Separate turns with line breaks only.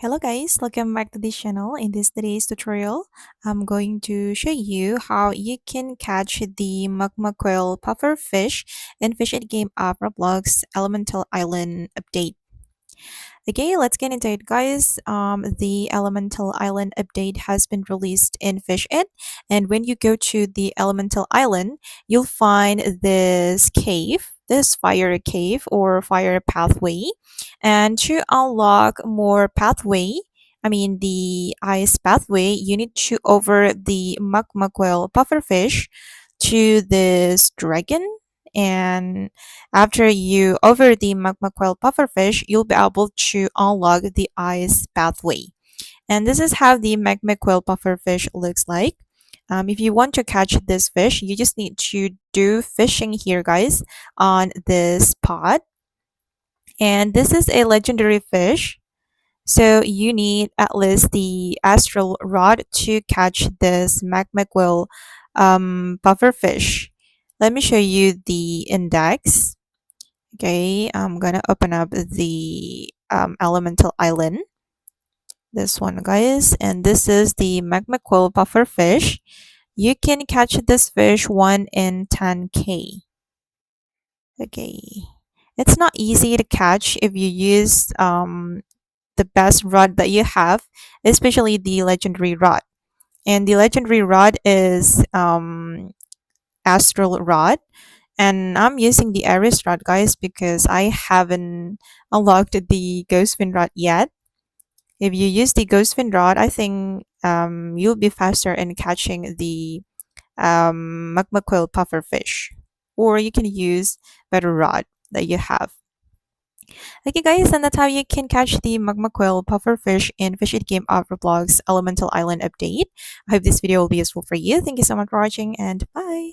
Hello guys, welcome back to this channel. In this today's tutorial, I'm going to show you how you can catch the magma coil puffer fish in Fish It Game app Roblox Elemental Island update. Okay, let's get into it, guys. The Elemental Island update has been released in Fish It, and when you go to the Elemental Island, you'll find this cave, this fire cave or fire pathway. And to unlock more pathway, I mean the ice pathway, you need to over the magma coil pufferfish to this dragon, and after you over the magma coil pufferfish, you'll be able to unlock the ice pathway. And this is how the magma coil pufferfish looks like. If you want to catch this fish, you just need to do fishing here, guys, on this pot. And this is a legendary fish, so you need at least the astral rod to catch this magma coil pufferfish. Let me show you the index. Okay, I'm gonna open up the elemental island. This one, guys, and this is the magma coil pufferfish. You can catch this fish 1 in 10k. Okay, it's not easy to catch if you use the best rod that you have, especially the legendary rod. And the legendary rod is astral rod, and I'm using the Aries rod, guys, because I haven't unlocked the Ghostfin rod yet. If you use the Ghostfin rod, I think you'll be faster in catching the magma coil pufferfish, or you can use better rod that you have. Okay guys, and that's how you can catch the magma coil pufferfish in Fish It Game of Roblox Elemental Island update. I hope this video will be useful for you. Thank you so much for watching, and bye!